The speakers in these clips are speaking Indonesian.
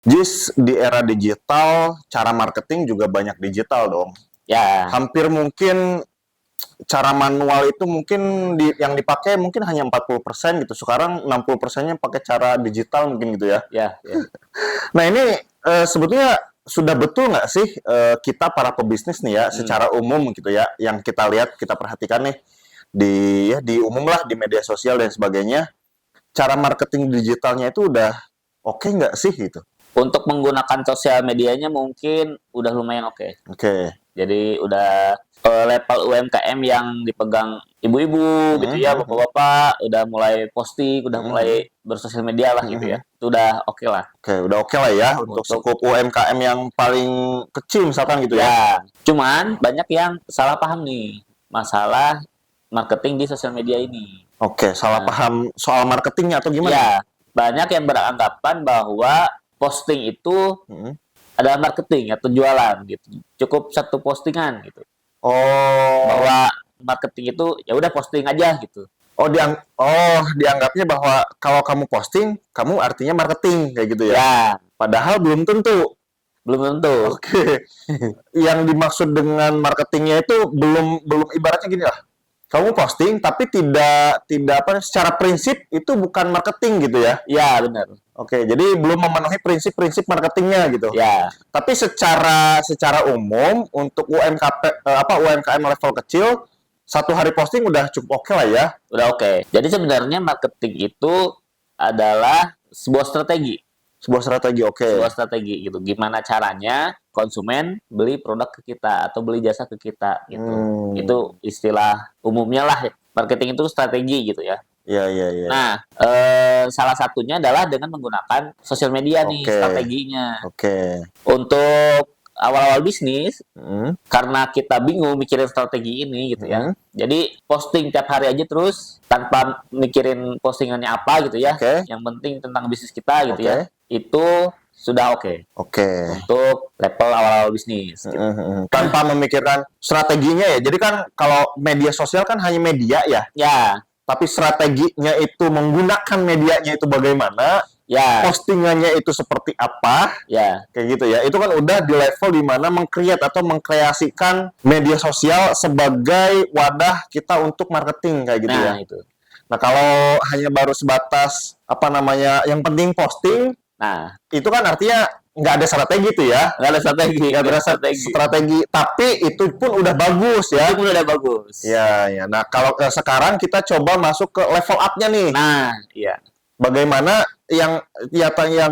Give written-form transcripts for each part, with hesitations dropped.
Jis, di era digital, cara marketing juga banyak digital dong. Ya, Hampir mungkin cara manual itu mungkin yang dipakai mungkin hanya 40% gitu. Sekarang 60%-nya pakai cara digital mungkin gitu ya. ya. Nah ini sebetulnya sudah betul nggak sih kita para pebisnis nih ya secara umum gitu ya, yang kita lihat, kita perhatikan nih di umum lah di media sosial dan sebagainya, cara marketing digitalnya itu udah oke nggak sih gitu? Untuk menggunakan sosial medianya mungkin udah lumayan oke. Oke. Jadi udah level UMKM yang dipegang ibu-ibu gitu ya, bapak-bapak udah mulai posting, udah mulai bersosial media lah gitu ya. Itu udah oke lah. Oke, udah oke lah ya untuk skup UMKM yang paling kecil misalkan gitu ya. Ya, cuman banyak yang salah paham nih masalah marketing di sosial media ini. Oke, salah paham soal marketingnya atau gimana? Ya, banyak yang beranggapan bahwa posting itu adalah marketing atau jualan gitu. Cukup satu postingan gitu. Oh, Bahwa marketing itu ya udah posting aja gitu. dianggapnya bahwa kalau kamu posting, kamu artinya marketing kayak gitu ya. Ya, Padahal belum tentu. belum tentu. Oke. Yang dimaksud dengan marketingnya itu belum belum ibaratnya gini lah. Kamu posting tapi tidak apa secara prinsip itu bukan marketing gitu ya. Ya, benar. Oke, jadi belum memenuhi prinsip-prinsip marketingnya gitu. Ya, Tapi secara umum untuk UMKM level kecil satu hari posting udah cukup oke lah ya. udah oke. Jadi sebenarnya marketing itu adalah sebuah strategi. Sebuah strategi oke. Sebuah strategi gitu. Gimana caranya konsumen beli produk ke kita atau beli jasa ke kita gitu. Itu istilah umumnya lah. Marketing itu strategi gitu ya. Iya, iya, iya. Nah, salah satunya adalah dengan menggunakan sosial media nih Oke. strateginya. Oke. Untuk awal-awal bisnis, karena kita bingung mikirin strategi ini gitu ya. Jadi posting tiap hari aja terus tanpa mikirin postingannya apa gitu ya. Oke. Yang penting tentang bisnis kita gitu Oke. ya. Itu sudah oke Oke. untuk level awal-awal bisnis. Gitu. Tanpa memikirkan strateginya ya. Jadi kan kalau media sosial kan hanya media ya. Ya, Tapi strateginya itu menggunakan medianya itu bagaimana, ya, postingannya itu seperti apa, ya, kayak gitu ya. Itu kan udah di level dimana meng-create atau mengkreasikan media sosial sebagai wadah kita untuk marketing kayak gitu ya. nah itu. Nah kalau hanya baru sebatas apa namanya, yang penting posting, Nah, itu kan artinya nggak ada strategi tuh ya. nggak ada strategi, Nggak ada strategi, tapi itu pun udah bagus ya. Itu pun udah bagus. Ya, ya. Nah kalau sekarang kita coba masuk ke level up-nya nih. Nah, iya. Bagaimana yang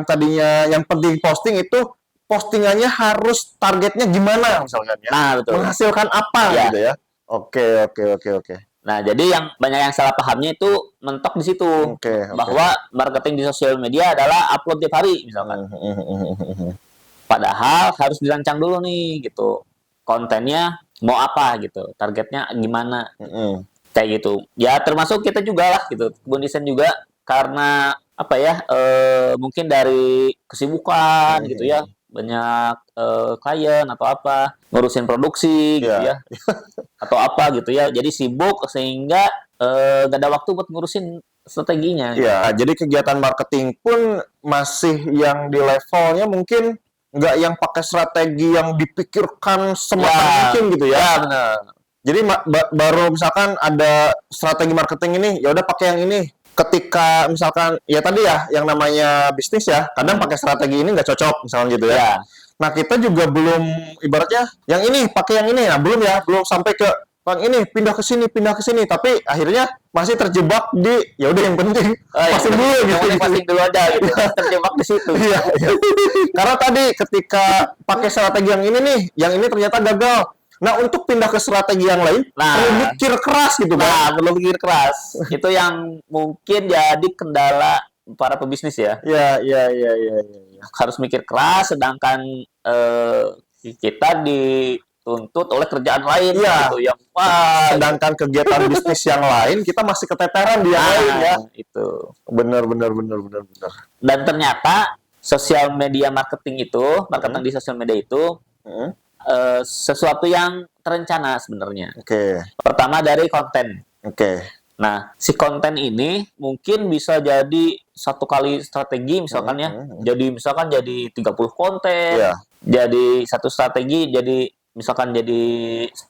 tadinya yang penting posting itu postingannya harus targetnya gimana misalkan ya. Nah, betul. Menghasilkan apa Ya. gitu ya. Oke. Nah, jadi yang banyak yang salah pahamnya itu mentok di situ. Oke. Bahwa marketing di sosial media adalah upload tiap hari misalkan. Padahal harus dirancang dulu nih gitu. Kontennya mau apa gitu. Targetnya gimana. Kayak gitu. Ya termasuk kita juga lah gitu. Kebun desain juga karena apa ya? Mungkin dari kesibukan gitu ya. Banyak klien atau apa ngurusin produksi gitu ya atau apa gitu ya, jadi sibuk sehingga gak ada waktu buat ngurusin strateginya. Ya, jadi kegiatan marketing pun masih yang di levelnya mungkin nggak yang pakai strategi yang dipikirkan sematang mungkin gitu ya. Ya benar. Jadi baru misalkan ada strategi marketing ini, ya udah pakai yang ini. Ketika misalkan ya tadi ya yang namanya bisnis ya, kadang pakai strategi ini nggak cocok misalnya gitu ya. Ya. Nah kita juga belum ibaratnya yang ini pakai yang ini, nah belum ya, belum sampai ke yang ini pindah ke sini, tapi akhirnya masih terjebak di ya udah yang penting pasing dulu gitu. Yang pasing dulu aja gitu. Terjebak di situ. Iya. Karena tadi ketika pakai strategi yang ini nih, yang ini ternyata gagal. Nah, untuk pindah ke strategi yang lain, perlu mikir keras gitu kan. Nah, perlu pikir keras. Itu yang mungkin jadi kendala para pebisnis ya. Iya. Harus mikir keras, sedangkan kita dituntut oleh kerjaan lain gitu yang sedangkan kegiatan bisnis yang lain kita masih keteteran di yang lain ya. Itu. Benar. Dan ternyata sosial media marketing itu, marketing di sosial media itu sesuatu yang terencana sebenarnya. Oke. Pertama dari konten. Oke. Nah, si konten ini mungkin bisa jadi satu kali strategi misalkan ya, jadi 30 konten, Iya. jadi satu strategi jadi misalkan jadi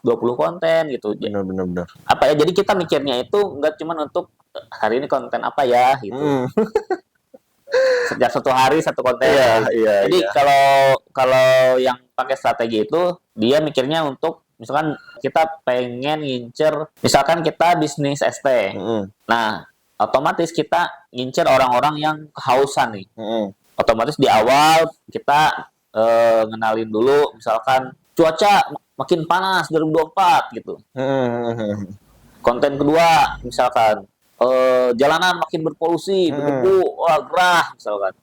20 konten gitu. Benar. Apa ya? Jadi kita mikirnya itu nggak cuma untuk hari ini konten apa ya gitu. Setiap satu hari satu konten. Iya. Jadi kalau yang pakai strategi itu dia mikirnya untuk misalkan kita pengen ngincer, misalkan kita bisnis ST. Nah, otomatis kita ngincer orang-orang yang kehausan nih. Otomatis di awal kita ngenalin dulu misalkan cuaca makin panas 2024 gitu. Konten kedua misalkan jalanan makin berpolusi, berdebu, wah gerah misalkan.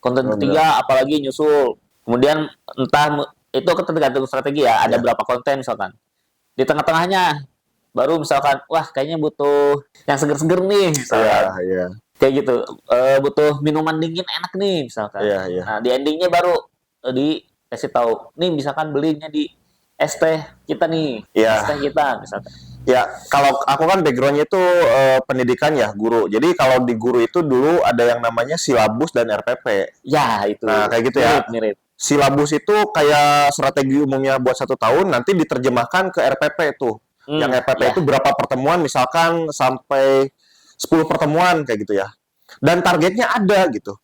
Konten ketiga apalagi nyusul. Kemudian entah itu tergantung strategi ya, ada berapa konten misalkan. Di tengah-tengahnya baru misalkan wah kayaknya butuh yang seger-seger nih misalkan. Iya. Kayak gitu. Butuh minuman dingin enak nih misalkan. Iya. Nah, di endingnya baru dikasih tahu, nih misalkan belinya di ST kita nih. Iya. ST kita misalkan. Ya, kalau aku kan backgroundnya itu pendidikan ya, guru. Jadi kalau di guru itu dulu ada yang namanya silabus dan RPP. Ya, itu. Nah, kayak gitu ya. Mirip. Silabus itu kayak strategi umumnya buat 1 tahun, nanti diterjemahkan ke RPP tuh. Yang RPP itu berapa pertemuan, misalkan sampai 10 pertemuan kayak gitu ya. Dan targetnya ada gitu.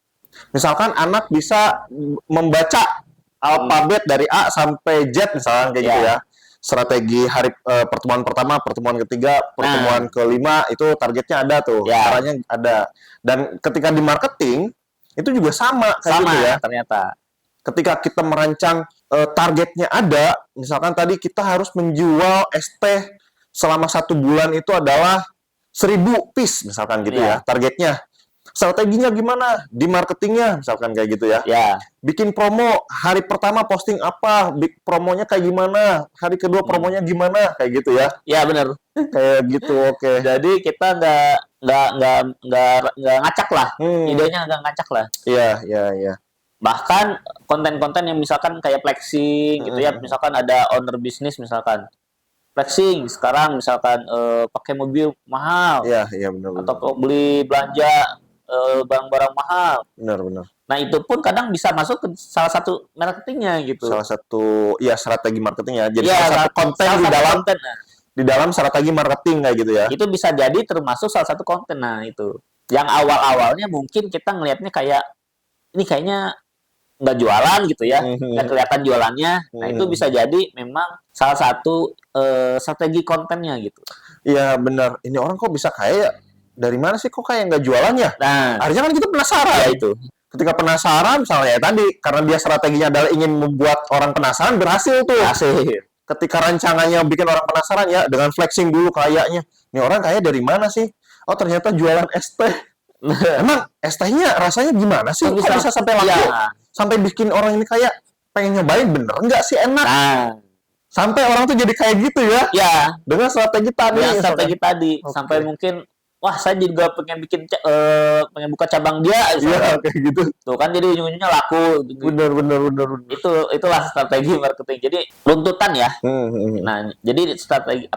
Misalkan anak bisa membaca alfabet dari A sampai Z misalkan kayak gitu ya. Strategi hari pertemuan pertama, pertemuan ketiga, pertemuan kelima itu targetnya ada tuh, caranya ada. Dan ketika di marketing itu juga sama kayak gitu ya. Ternyata. Ketika kita merancang targetnya ada, misalkan tadi kita harus menjual ST selama 1 bulan itu adalah 1000 piece misalkan gitu ya targetnya. Strateginya gimana? Di marketingnya misalkan kayak gitu ya. Bikin promo, hari pertama posting apa, promonya kayak gimana, hari kedua promonya gimana, kayak gitu ya. Iya benar. Kayak gitu, oke. Jadi kita nggak ngacak lah. Idenya nggak ngacak lah. Iya. Bahkan konten-konten yang misalkan kayak flexing gitu ya, misalkan ada owner bisnis misalkan. Flexing sekarang misalkan pakai mobil mahal. Iya benar. Atau beli belanja barang-barang mahal. Benar. Nah, itu pun kadang bisa masuk ke salah satu marketingnya gitu. Salah satu strategi marketingnya. Jadi salah satu konten di dalam strategi marketing kayak gitu ya. Itu bisa jadi termasuk salah satu konten. Nah, itu. Yang awal-awalnya mungkin kita ngelihatnya kayak ini kayaknya nggak jualan gitu ya. Nggak kelihatan jualannya. Nah, itu bisa jadi memang salah satu strategi kontennya gitu. Iya, benar. Ini orang kok bisa kaya? Dari mana sih kok kayak nggak jualannya? Nah, akhirnya kan kita penasaran. Ya itu. Ketika penasaran, misalnya tadi, karena dia strateginya adalah ingin membuat orang penasaran, berhasil tuh. Ketika rancangannya bikin orang penasaran ya, dengan flexing dulu kayaknya. Ini orang kaya dari mana sih? Oh, ternyata jualan ST. Emang ST-nya rasanya gimana sih? Kok bisa sampai laku? Sampai bikin orang ini kayak pengen nyobain, bener nggak sih enak? Sampai orang tuh jadi kayak gitu ya? Dengan strategi tadi. Sampai mungkin wah saya juga pengen pengen buka cabang dia kayak gitu. Tuh kan jadi ujung-ujungnya laku. Bener. Itulah strategi marketing. Jadi runtutan ya. Nah, jadi strategi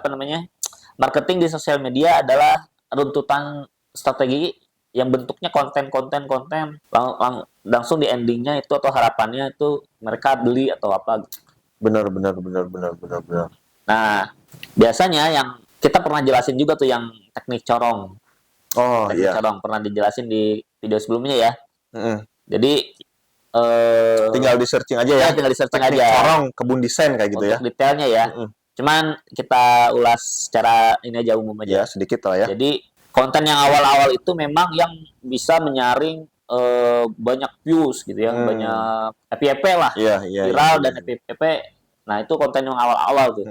marketing di sosial media adalah runtutan strategi yang bentuknya konten langsung di endingnya itu atau harapannya itu mereka beli atau apa. Bener. Nah, biasanya yang kita pernah jelasin juga tuh yang teknik corong. Teknik corong pernah dijelasin di video sebelumnya ya. Jadi tinggal di searching aja ya. Tinggal di searching teknik aja. Corong kebun desain kayak gitu. Untuk detailnya ya. Cuman kita ulas secara ini aja umum aja. Ya, sedikit lah ya. Jadi konten yang awal-awal itu memang yang bisa menyaring banyak views gitu ya, banyak FYP lah. Viral dan FYP. Nah, itu konten yang awal-awal tuh.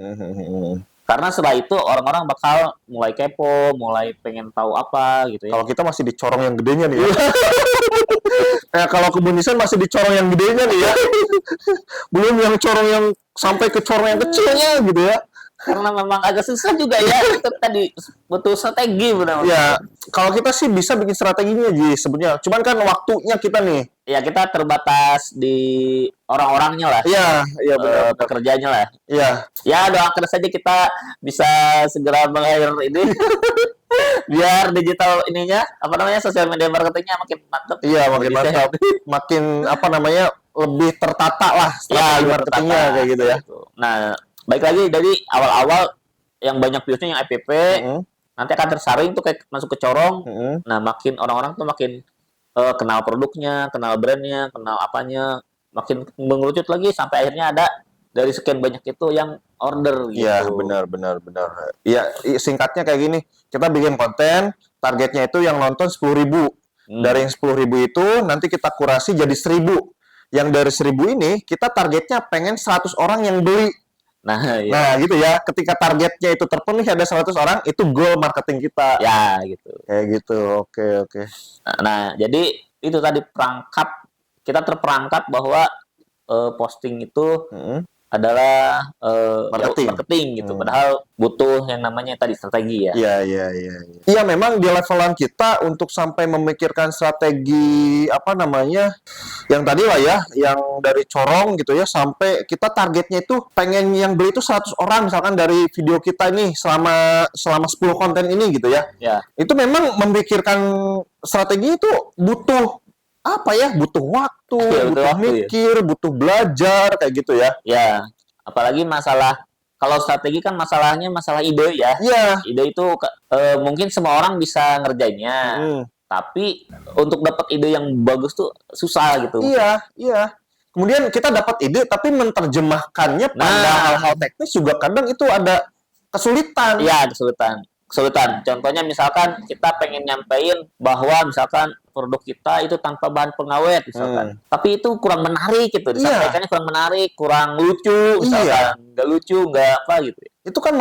Karena setelah itu orang-orang bakal mulai kepo, mulai pengen tahu apa gitu ya. Kalau kita masih di corong yang gedenya nih ya. Kalau kebun desain masih di corong yang gedenya nih ya. Belum yang corong yang sampai ke corong yang kecilnya gitu ya. karena memang agak susah juga ya. Itu tadi butuh strategi benar. Ya, kalau kita sih bisa bikin strateginya Ji sebenarnya. Cuman kan waktunya kita nih. Ya kita terbatas di orang-orangnya lah, Iya, iya benar. pekerjanya lah. Iya, Ya doakan saja kita bisa segera mengakhir ini biar digital ininya apa namanya sosial media marketingnya makin mantap. iya makin Lebih mantap. sehat. Makin apa namanya lebih tertata lah Ya, strategi lebih marketingnya tertata, kayak gitu ya. gitu. Nah, baik lagi dari awal-awal yang banyak viewsnya yang FPP, Mm-mm, nanti akan tersaring tuh kayak masuk ke corong. mm-mm. Nah, makin orang-orang tuh makin kenal produknya, kenal brandnya, kenal apanya, makin mengerucut lagi sampai akhirnya ada dari sekian banyak itu yang order Iya, gitu. benar. Iya, singkatnya kayak gini. Kita bikin konten, targetnya itu yang nonton 10.000. Dari yang 10.000 itu nanti kita kurasi jadi 1.000. Yang dari 1.000 ini kita targetnya pengen 100 orang yang beli. Nah, ya, Nah, gitu ya. Ketika targetnya itu terpenuhi ada 100 orang, itu goal marketing kita. ya gitu. Kayak gitu. Oke. Nah, jadi itu tadi perangkap kita terperangkap bahwa posting itu Mm-mm. adalah Marketing. marketing gitu. Padahal butuh yang namanya tadi strategi ya. Iya. Iya, memang di levelan kita untuk sampai memikirkan strategi apa namanya yang tadi lah ya, yang dari corong gitu ya sampai kita targetnya itu pengen yang beli itu 100 orang misalkan dari video kita ini selama 10 konten ini gitu ya. Ya, Itu memang memikirkan strategi itu butuh apa ya? Butuh waktu, Iya, butuh butuh waktu, ya. mikir, butuh belajar kayak gitu ya. ya. Apalagi masalah kalau strategi kan masalahnya masalah ide ya. Iya. Ide itu mungkin semua orang bisa ngerjainnya. Mm. Tapi untuk dapat ide yang bagus tuh susah gitu. Iya. Kemudian kita dapat ide, tapi menerjemahkannya pada Nah. hal-hal teknis juga kadang itu ada kesulitan. Iya, kesulitan. Contohnya misalkan kita pengen nyampein bahwa misalkan produk kita itu tanpa bahan pengawet misalkan. Tapi itu kurang menarik gitu. Disampaikannya kurang menarik, kurang lucu misalkan. Nggak lucu, nggak apa gitu. Itu kan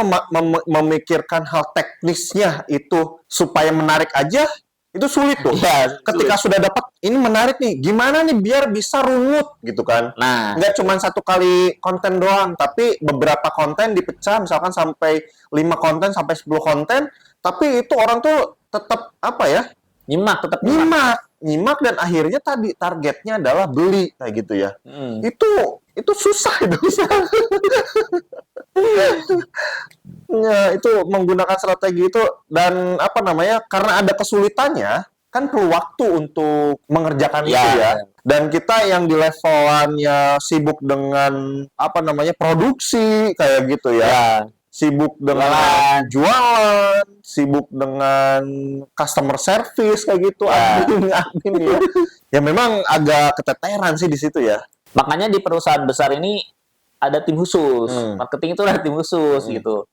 memikirkan hal teknisnya itu supaya menarik aja, itu sulit tuh. Iya, Ketika sudah dapat, ini menarik nih, gimana nih biar bisa runut gitu kan. Nah, Nggak cuma satu kali konten doang, tapi beberapa konten dipecah, misalkan sampai 5 konten, sampai 10 konten, tapi itu orang tuh tetap apa ya, tetap nyimak. nyimak dan akhirnya tadi targetnya adalah beli kayak gitu ya. Hmm. Itu susah itu. Ya, itu menggunakan strategi itu dan apa namanya? Karena ada kesulitannya, kan perlu waktu untuk mengerjakan itu ya. Dan kita yang di levelannya sibuk dengan apa namanya? Produksi kayak gitu ya. Sibuk dengan jualan, sibuk dengan customer service kayak gitu, admin ya. Ya memang agak keteteran sih di situ ya. Makanya di perusahaan besar ini ada tim khusus. Marketing itu ada tim khusus gitu.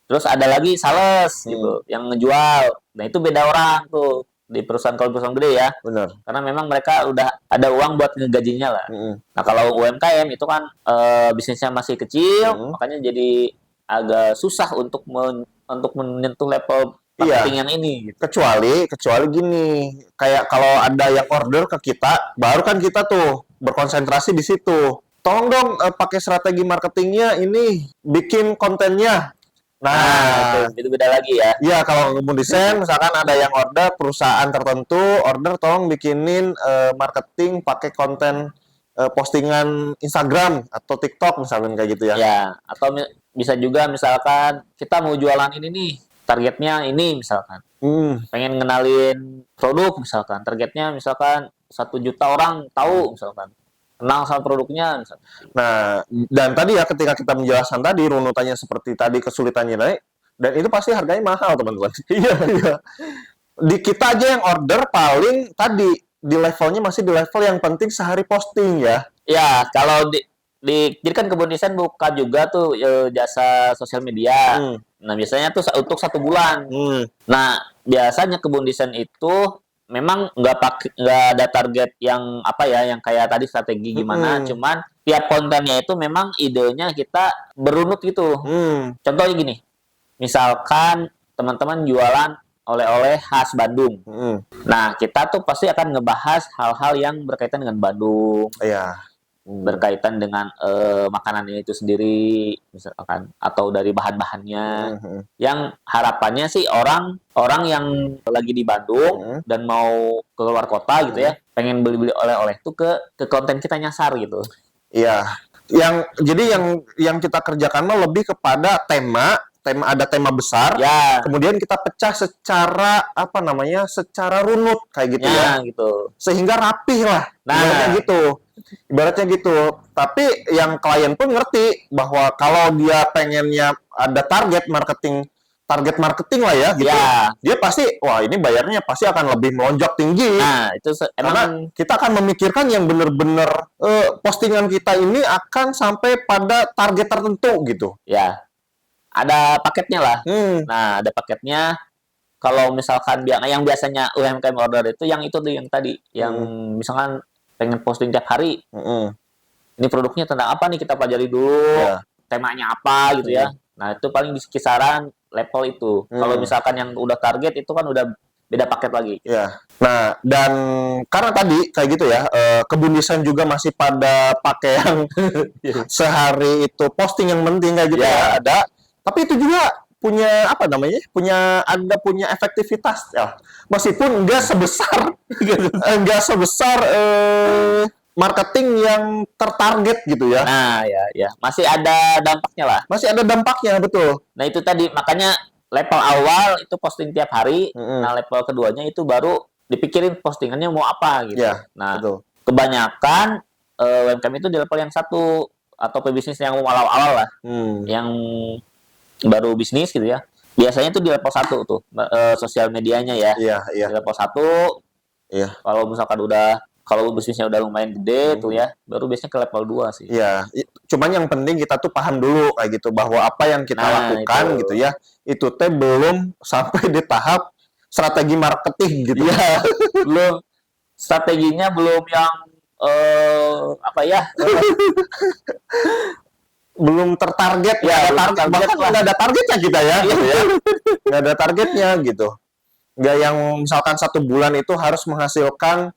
Terus ada lagi sales gitu yang ngejual. Nah, itu beda orang tuh di perusahaan kalau perusahaan gede ya. Benar. Karena memang mereka udah ada uang buat ngegajinya lah. Nah, kalau UMKM itu kan bisnisnya masih kecil, makanya jadi agak susah untuk menyentuh level marketing yang ini gitu. Kecuali gini, kayak kalau ada yang order ke kita, baru kan kita tuh berkonsentrasi di situ. Tolong dong pakai strategi marketingnya ini, bikin kontennya. Nah, itu beda lagi ya. Iya, kalau ngebun desain, misalkan ada yang order perusahaan tertentu, order tolong bikinin marketing pakai konten postingan Instagram atau TikTok misalkan kayak gitu ya. Ya, atau bisa juga misalkan kita mau jualan ini nih, targetnya ini misalkan. Pengen ngenalin produk misalkan, targetnya misalkan 1 juta orang tahu misalkan. Kenal sama produknya misalkan. Nah, dan tadi ya ketika kita menjelaskan tadi runutannya seperti tadi kesulitannya naik dan itu pasti harganya mahal teman-teman. Iya. Di kita aja yang order paling tadi di levelnya masih di level yang penting sehari posting ya. Ya, kalau jadi kan Kebun Desain buka juga tuh jasa sosial media. Nah, biasanya tuh untuk 1 bulan. Nah, biasanya Kebun Desain itu memang nggak ada target yang apa ya, yang kayak tadi strategi gimana, cuman tiap kontennya itu memang idenya kita berunut gitu. Contohnya gini, misalkan teman-teman jualan oleh-oleh khas Bandung. Nah, kita tuh pasti akan ngebahas hal-hal yang berkaitan dengan Bandung. Iya. berkaitan dengan makanannya itu sendiri misalkan atau dari bahan-bahannya yang harapannya sih orang yang lagi di Bandung dan mau keluar kota gitu ya pengen beli-beli oleh-oleh itu ke konten kita nyasar gitu. Iya, yang kita kerjakan mah lebih kepada tema ada tema besar, Ya, kemudian kita pecah secara secara runut kayak gitu ya, gitu. sehingga rapih lah, ibaratnya gitu. Tapi yang klien pun ngerti bahwa kalau dia pengennya ada target marketing lah ya, gitu. Ya. Dia pasti, wah ini bayarnya pasti akan lebih melonjak tinggi. Nah, itu Karena kita akan memikirkan yang benar-benar postingan kita ini akan sampai pada target tertentu gitu. Ya, ada paketnya lah. Nah, ada paketnya. Kalau misalkan yang biasanya UMKM order itu yang tadi, yang misalkan pengen posting tiap hari. Ini produknya tentang apa nih, kita pelajari dulu. Temanya apa gitu ya. Nah, itu paling di kisaran level itu. Kalau misalkan yang udah target itu kan udah beda paket lagi. Ya. Nah, dan karena tadi kayak gitu ya, Kebun Desain juga masih pada pakai yang sehari itu posting yang penting kayak gitu ya, ada. Tapi itu juga punya punya efektivitas ya. Meskipun enggak sebesar marketing yang tertarget gitu ya. Nah, ya. Masih ada dampaknya lah. Masih ada dampaknya, betul. Nah, itu tadi makanya level awal itu posting tiap hari. Nah, level keduanya itu baru dipikirin postingannya mau apa gitu. Nah, betul. Kebanyakan UMKM itu di level yang 1 atau pebisnis yang awal-awal lah. Yang baru bisnis gitu ya. Biasanya itu di level 1 tuh sosial medianya ya. Di level 1. Kalau misalkan kalau bisnisnya udah lumayan gede tuh ya, baru biasanya ke level 2 sih. Iya, cuman yang penting kita tuh paham dulu kayak gitu bahwa apa yang kita lakukan gitu ya, itu teh belum sampai di tahap strategi marketing gitu. Iya, belum strateginya belum yang belum tertarget ya, bahkan nggak ada targetnya kita ya, gitu ya, nggak ada targetnya gitu, nggak yang misalkan 1 bulan itu harus menghasilkan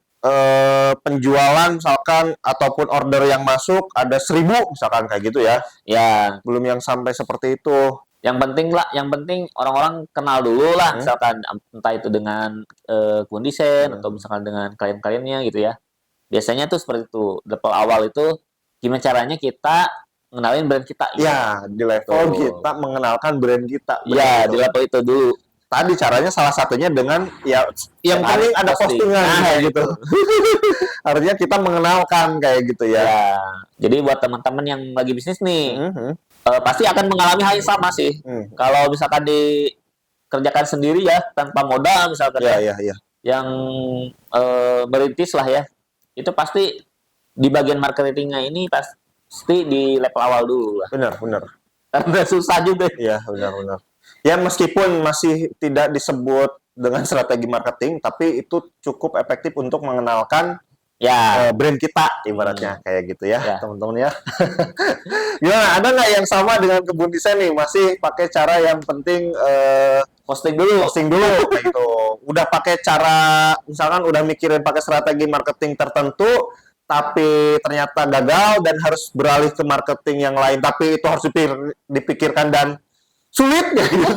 penjualan misalkan ataupun order yang masuk ada 1.000 misalkan kayak gitu ya. Ya, belum yang sampai seperti itu. Yang penting orang-orang kenal dulu lah, misalkan entah itu dengan Kebun Desain atau misalkan dengan klien-kliennya gitu ya. Biasanya tuh seperti itu. Level awal itu gimana caranya kita mengenalin brand kita. Gitu. Ya, di level kita mengenalkan brand kita. Iya, di level itu dulu. Tadi caranya salah satunya dengan yang paling ada postingan kayak gitu. Artinya kita mengenalkan kayak gitu ya. Jadi buat teman-teman yang lagi bisnis nih, pasti akan mengalami hal yang sama sih. Kalau misalkan dikerjakan sendiri ya tanpa modal misalkan yang merintis lah ya, itu pasti di bagian marketingnya ini pasti di level awal dulu lah. Benar. Karena susah juga. Iya, benar. Ya meskipun masih tidak disebut dengan strategi marketing, tapi itu cukup efektif untuk mengenalkan brand kita ibaratnya kayak gitu ya, teman-teman ya. Gimana? Ada nggak yang sama dengan Kebun Desain nih? Masih pakai cara yang penting posting dulu kayak gitu. Udah pakai cara misalkan udah mikirin pakai strategi marketing tertentu, tapi ternyata gagal dan harus beralih ke marketing yang lain, tapi itu harus dipikirkan dan sulit ya gitu.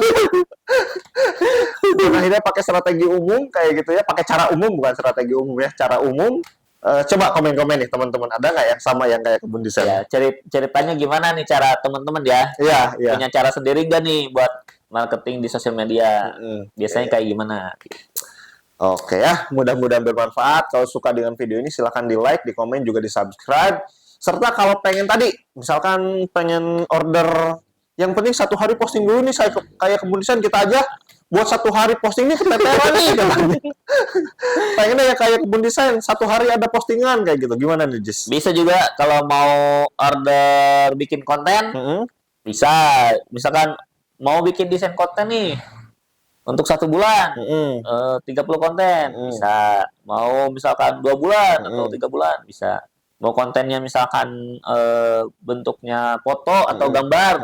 Dan akhirnya pakai strategi umum kayak gitu ya, pakai cara umum bukan strategi umum ya, cara umum. Coba komen-komen nih teman-teman, ada nggak yang sama yang kayak Kebun Desain? Ya, ceritanya gimana nih cara teman-teman ya? Iya. Punya cara sendiri nggak nih buat marketing di sosial media? Biasanya kayak gimana? Oke ya, mudah-mudahan bermanfaat. Kalau suka dengan video ini silahkan di like, di komen, juga di subscribe. Serta kalau pengen tadi, misalkan pengen order, yang penting 1 hari posting dulu nih, saya kayak Kebun Desain kita aja buat 1 hari posting ini keteteran nih. Pengennya ya kayak Kebun Desain 1 hari ada postingan kayak gitu. Gimana nih, Jis? Bisa juga kalau mau order bikin konten, bisa. Misalkan mau bikin desain konten nih untuk 1 bulan, 30 konten bisa. Mau misalkan 2 bulan atau 3 bulan bisa. Mau kontennya misalkan bentuknya foto atau gambar,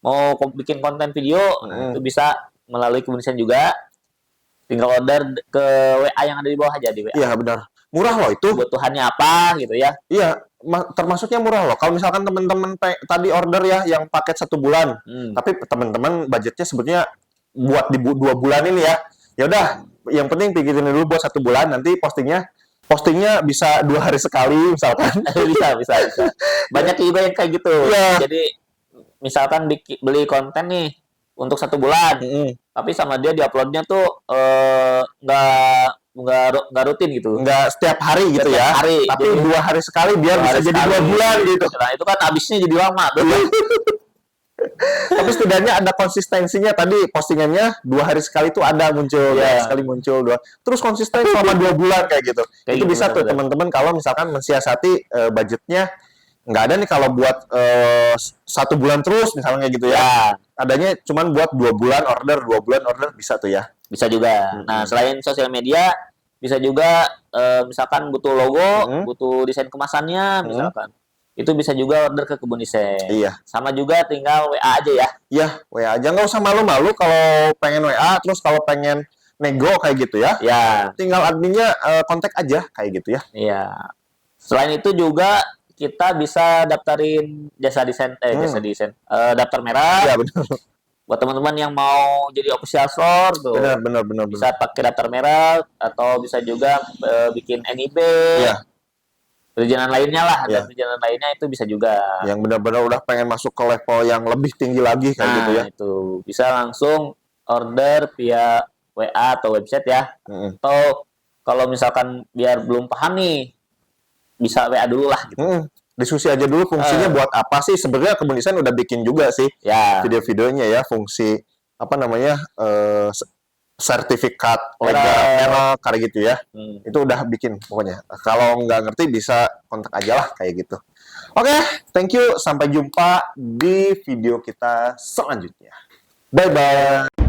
mau bikin konten video, itu bisa melalui Kebun Desain juga. Tinggal order ke WA yang ada di bawah aja di WA. Iya benar. Murah loh itu. kebutuhannya apa gitu ya. Iya, termasuknya murah loh. Kalau misalkan teman-teman tadi order ya yang paket 1 bulan, tapi teman-teman budgetnya sebetulnya buat di 2 bulan ini ya. Ya udah, yang penting pikirin dulu buat 1 bulan. Nanti postingnya bisa 2 hari sekali misalkan. bisa. Banyak juga yang kayak gitu. Iya. Jadi misalkan beli konten nih untuk 1 bulan, tapi sama dia diuploadnya tuh nggak rutin gitu. Nggak setiap hari gitu Setiap ya. hari. Tapi Jadi 2 hari sekali biar 2 bisa hari jadi sekali. 2 bulan gitu. Nah itu kan habisnya jadi lama tuh. Tapi setidaknya ada konsistensinya tadi postingannya 2 hari sekali tuh ada muncul, Iya. sekali muncul terus konsisten selama 2 bulan kayak gitu. Kayak Itu gitu, bisa tuh benar-benar. teman-teman kalau misalkan mensiasati budgetnya nggak ada nih kalau buat 1 bulan terus misalnya gitu ya. Ya, Adanya cuman buat 2 bulan order, 2 bulan order bisa tuh ya. bisa juga. Nah, selain sosial media, bisa juga misalkan butuh logo, butuh desain kemasannya, misalkan. Itu bisa juga order ke Kebun Desain. Iya. Sama juga tinggal WA aja ya. Iya, WA aja nggak usah malu-malu kalau pengen WA, terus kalau pengen nego kayak gitu ya. Ya, Tinggal adminnya kontak aja kayak gitu ya. iya. Selain itu juga kita bisa daftarin jasa desain, daftar merah. Iya benar. Buat teman-teman yang mau jadi official store tuh. Benar. Bisa pakai daftar merah atau bisa juga bikin NIB. Iya. Perizinan lainnya lah, Iya. ada perizinan lainnya itu bisa juga. Yang benar-benar udah pengen masuk ke level yang lebih tinggi lagi kayak gitu ya. Itu bisa langsung order via WA atau website ya. Atau kalau misalkan biar belum paham nih, bisa WA dulu lah gitu. Diskusi aja dulu fungsinya buat apa sih? Sebenarnya Kebun Desain udah bikin juga sih Ya, video-videonya ya, fungsi apa namanya sertifikat legal Merek. merek kayak gitu ya. hmm. Itu udah bikin pokoknya. Kalau nggak ngerti bisa kontak aja lah kayak gitu. Oke, thank you. Sampai jumpa di video kita selanjutnya. Bye-bye.